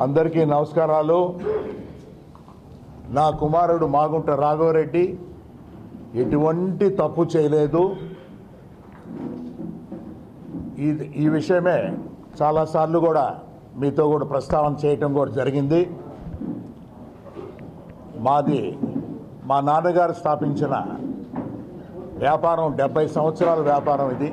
అందరికీ నమస్కారాలు. నా కుమారుడు మాగుంట రాఘవరెడ్డి ఎటువంటి తప్పు చేయలేదు. ఈ విషయమే చాలాసార్లు కూడా మీతో కూడా ప్రస్తావన చేయటం కూడా జరిగింది. మా నాన్నగారు స్థాపించిన వ్యాపారం 70 సంవత్సరాల వ్యాపారం ఇది.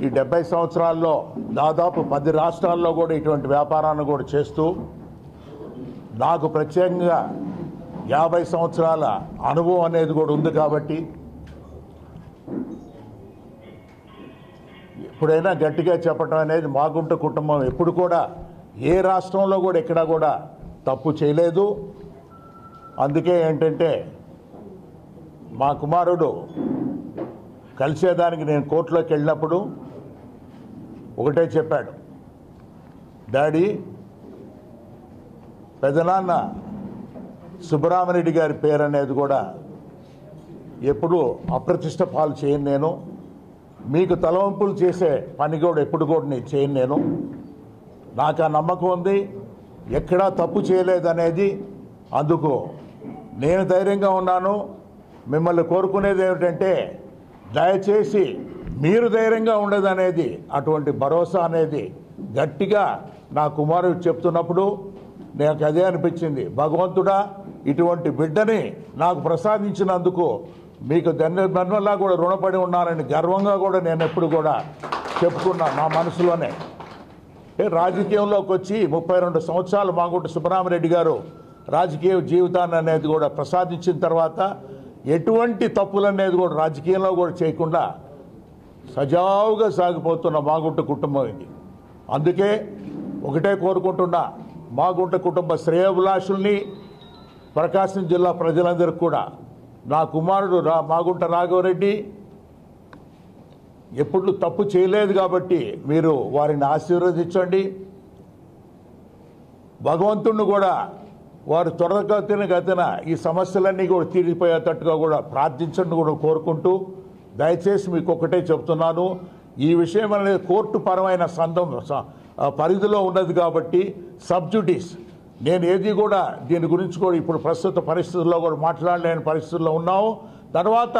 ఈ 70 సంవత్సరాల్లో దాదాపు 10 రాష్ట్రాల్లో కూడా ఇటువంటి వ్యాపారాన్ని కూడా చేస్తూ నాకు ప్రత్యేకంగా 50 సంవత్సరాల అనుభవం అనేది కూడా ఉంది. కాబట్టి ఎప్పుడైనా గట్టిగా చెప్పటం అనేది మాగుంట కుటుంబం ఎప్పుడు కూడా ఏ రాష్ట్రంలో కూడా ఎక్కడా కూడా తప్పు చేయలేదు. అందుకే ఏంటంటే మా కుమారుడు కలిసేదానికి నేను కోర్టులోకి వెళ్ళినప్పుడు ఒకటే చెప్పాడు, డాడీ పెదనాన్న సుబ్బరామరెడ్డి గారి పేరు అనేది కూడా ఎప్పుడు అప్రతిష్ట పాలు చేయను, నేను మీకు తలవంపులు చేసే పని కూడా ఎప్పుడు కూడా నేను చేయను. నేను నాకు ఆ నమ్మకం ఉంది, ఎక్కడా తప్పు చేయలేదనేది. అందుకు నేను ధైర్యంగా ఉన్నాను. మిమ్మల్ని కోరుకునేది ఏమిటంటే దయచేసి మీరు ధైర్యంగా ఉండేదనేది, అటువంటి భరోసా అనేది గట్టిగా నా కుమారుడు చెప్తున్నప్పుడు నాకు అదే అనిపించింది. భగవంతుడా, ఇటువంటి బిడ్డని నాకు ప్రసాదించినందుకు మీకు ధన్యవాదాలు కూడా రుణపడి ఉన్నానని గర్వంగా కూడా నేను ఎప్పుడు కూడా చెప్పుకున్నాను నా మనసులోనే. రాజకీయంలోకి వచ్చి 32 సంవత్సరాలు మాగుంట సుబ్బరామరెడ్డి గారు రాజకీయ జీవితాన్ని అనేది కూడా ప్రసాదించిన తర్వాత ఎటువంటి తప్పులు అనేది కూడా రాజకీయంలో కూడా చేయకుండా సజావుగా సాగిపోతున్న మాగుంట కుటుంబం ఇది. అందుకే ఒకటే కోరుకుంటున్నా, మాగుంట కుటుంబ శ్రేయోభిలాషుల్ని, ప్రకాశం జిల్లా ప్రజలందరికీ కూడా నా కుమారుడు మాగుంట రాఘవరెడ్డి ఎప్పుడు తప్పు చేయలేదు కాబట్టి మీరు వారిని ఆశీర్వదించండి. భగవంతుడిని కూడా వారు త్వరగతిన ఈ సమస్యలన్నీ కూడా తీరిపోయేటట్టుగా కూడా ప్రార్థించండి కూడా కోరుకుంటూ, దయచేసి మీకు ఒకటే చెప్తున్నాను, ఈ విషయం అనేది కోర్టు పరమైన పరిధిలో ఉన్నది కాబట్టి సబ్జుడిస్ నేను ఏది కూడా దీని గురించి కూడా ఇప్పుడు ప్రస్తుత పరిస్థితుల్లో కూడా మాట్లాడలేని పరిస్థితుల్లో ఉన్నాము. తర్వాత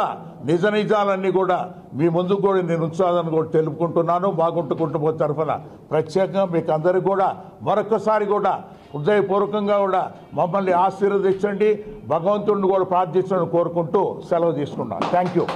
నిజ నిజాలన్నీ కూడా మీ ముందుకు కూడా నేను ఉంచాలని కూడా తెలుపుకుంటున్నాను. మాగుంట కుటుంబం తరఫున ప్రత్యేకంగా మీకు అందరికీ కూడా మరొకసారి కూడా హృదయపూర్వకంగా కూడా మమ్మల్ని ఆశీర్వదించండి, భగవంతుడిని కూడా ప్రార్థించడం కోరుకుంటూ సెలవు తీసుకున్నాను. Thank you.